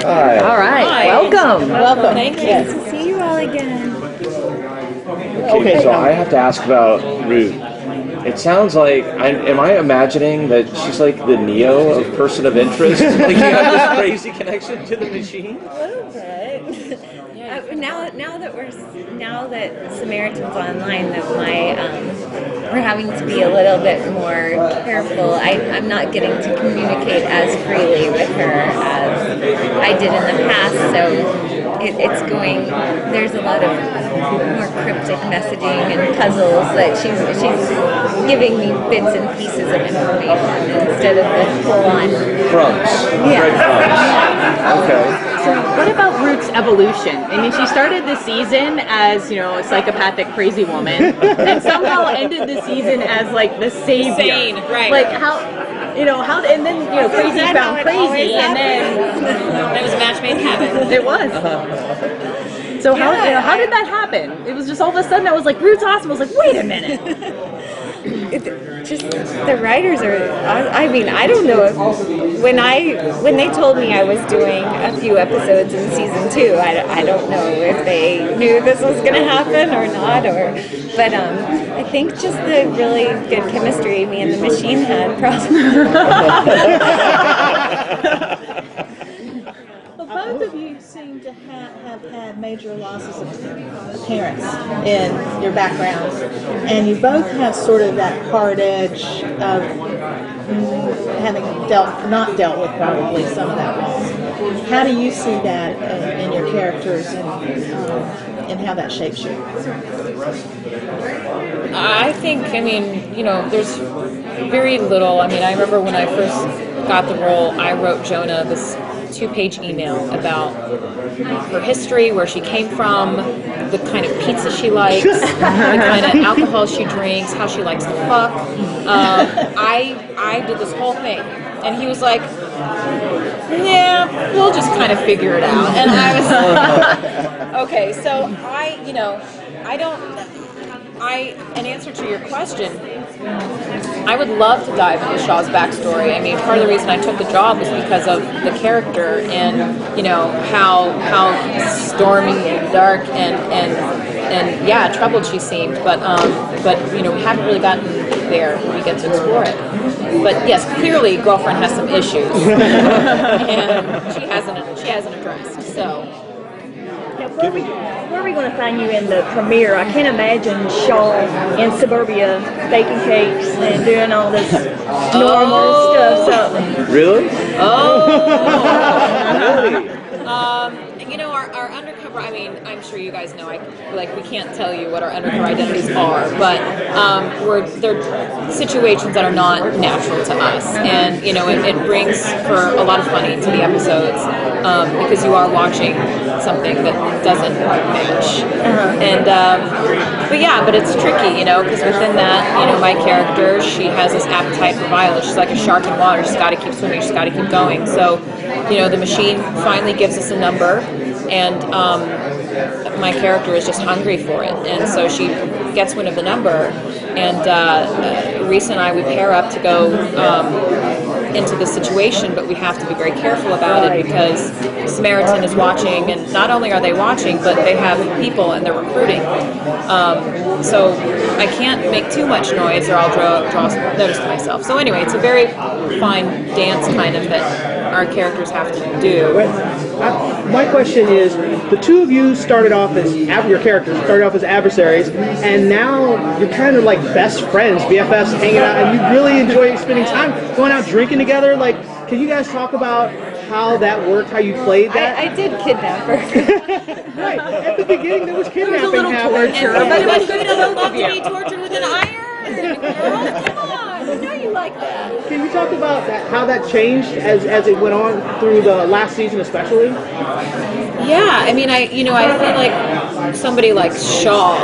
Hi. All right. Hi. Welcome. Welcome. Thank you. Nice to see you all again. Okay, so I have to ask about Ruth. It sounds like, am I imagining that she's like the Neo of person of interest? Like you have this crazy connection to the machine? A little bit. Now that Samaritan's online, that we're having to be a little bit more careful. I'm not getting to communicate as freely with her as I did in the past. So it's going. There's a lot of more cryptic messaging and puzzles that she's giving me bits and pieces of information instead of the full-on Crumbs. Yeah. Breadcrumbs. Okay. So what about Ruth's evolution? I mean, she started the season as, a psychopathic crazy woman, and somehow ended the season as like the savior. Sane, right. Like how, and then, crazy found crazy, and then It was a match made in heaven. it was. So how did that happen? It was just all of a sudden I was like, Ruth's awesome. I was like, wait a minute. Just the writers are. I mean, I don't know if when they told me I was doing a few episodes in season 2, I don't know if they knew this was going to happen or not, but I think just the really good chemistry me and the machine had probably. Both of you seem to have had major losses of parents in your backgrounds, and you both have sort of that hard edge of having not dealt with probably some of that loss. How do you see that in your characters and how that shapes you? I think, there's very little. I remember when I first got the role, I wrote Jonah this 2-page email about her history, where she came from, the kind of pizza she likes, the kind of alcohol she drinks, how she likes to fuck. I did this whole thing, and he was like, yeah, we'll just kind of figure it out. And I was like, okay, so in answer to your question, I would love to dive into Shaw's backstory. Part of the reason I took the job was because of the character and, how stormy and dark and yeah, troubled she seemed. But we haven't really gotten there where we get to explore it. But yes, clearly, girlfriend has some issues, and she hasn't addressed. So. Where are we going to find you in the premiere? I can't imagine Shaw in suburbia baking cakes and doing all this normal stuff. So. Really? Really? Our undercover, I'm sure you guys know, we can't tell you what our undercover identities are, but they're situations that are not natural to us, and it brings for a lot of funny to the episodes, because you are watching something that doesn't match, and but it's tricky, because within that, my character, she has this appetite for violence. She's like a shark in water. She's got to keep swimming. She's got to keep going. So, the machine finally gives us a number, and my character is just hungry for it, and so she gets wind of the number, and Reese and I, we pair up to go into the situation, but we have to be very careful about it because Samaritan is watching, and not only are they watching, but they have people and they're recruiting. So I can't make too much noise or I'll draw notice to myself. So anyway, it's a very fine dance kind of that our characters have to do. My question is, the two of you started off as, your characters started off as adversaries, and now you're kind of like best friends, BFFs, hanging out, and you really enjoy spending time going out drinking together. Like, can you guys talk about how that worked, how you played that? I did kidnap her. Right, at the beginning there was kidnapping. There was a little torture, but it was good to love to be tortured with an iron. Girl, come on. I know you like that. Can you talk about that, how that changed as it went on through the last season especially? Yeah, I feel like somebody like Shaw,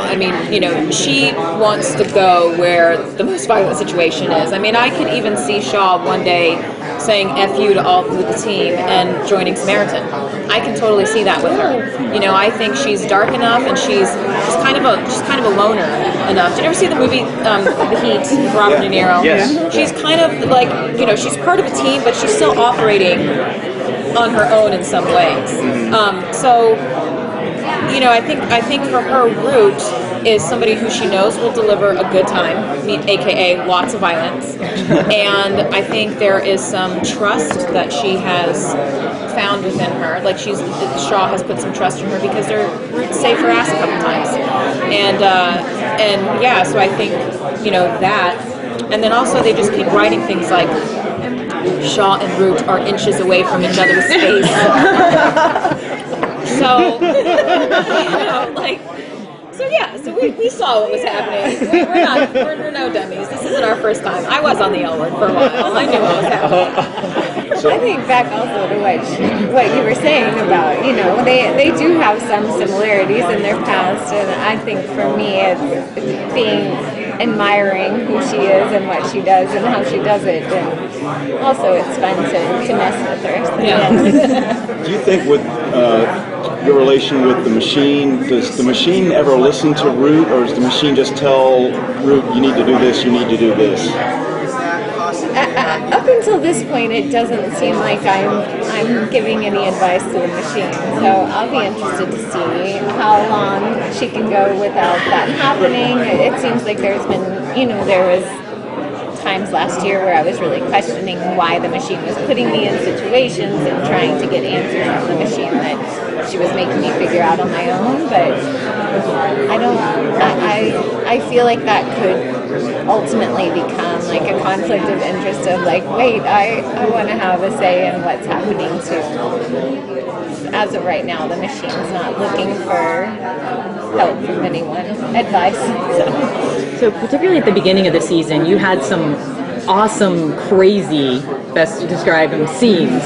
she wants to go where the most violent situation is. I could even see Shaw one day saying F you to all the team and joining Samaritan. I can totally see that with her. I think she's dark enough, and she's kind of a loner enough. Did you ever see the movie The Heat with Robert De Niro? Yes. She's kind of like, she's part of a team, but she's still operating on her own in some ways. So, you know, I think for her, Root is somebody who she knows will deliver a good time, aka lots of violence. And I think there is some trust that she has found within her. Like Shaw has put some trust in her because Root saved her ass a couple times. And yeah, so I think, you know, that. And then also they just keep writing things like Shaw and Root are inches away from each other's face. So, you know, like, so yeah, so we saw what was happening. We're no dummies. This isn't our first time. I was on the L word for a while. I knew what was happening. I think back also to what you were saying about, you know, they do have some similarities in their past, and I think for me it's admiring who she is and what she does and how she does it, and also it's fun to mess with her. So. Yeah. Do you think with your relation with the machine, does the machine ever listen to Root, or does the machine just tell Root, you need to do this, you need to do this? Up until this point, it doesn't seem like I'm giving any advice to the machine. So I'll be interested to see how long she can go without that happening. It seems like there's been, you know, there was times last year where I was really questioning why the machine was putting me in situations and trying to get answers from the machine that she was making me figure out on my own. But I feel like that could ultimately become like a conflict of interest of like, wait, I want to have a say in what's happening too. As of right now, the machine's not looking for help from anyone, advice. So particularly at the beginning of the season, you had some awesome, crazy, best to describe them, scenes.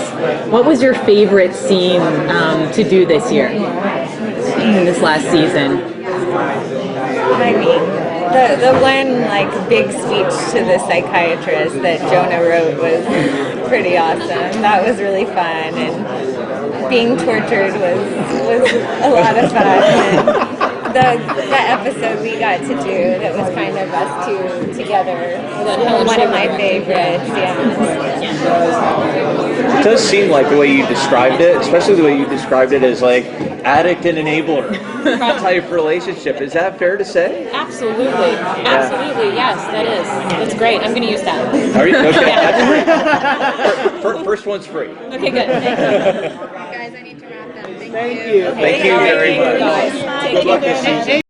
What was your favorite scene to do this year, in this last season? I mean, the one like big speech to the psychiatrist that Jonah wrote was pretty awesome. That was really fun, and being tortured was a lot of fun. And the episode we got to do that was kind of us two together was one of my favorites. Yeah. It does seem like the way you described it, especially the way you described it as like addict and enabler type relationship. Is that fair to say? Absolutely. Absolutely. Yes, that is. That's great. I'm going to use that. Are you? Okay, that's great. First one's free. Okay, good. Thank you. Guys, I need to wrap up. Thank you. Thank you very much. Guys. Take Good luck care. this season.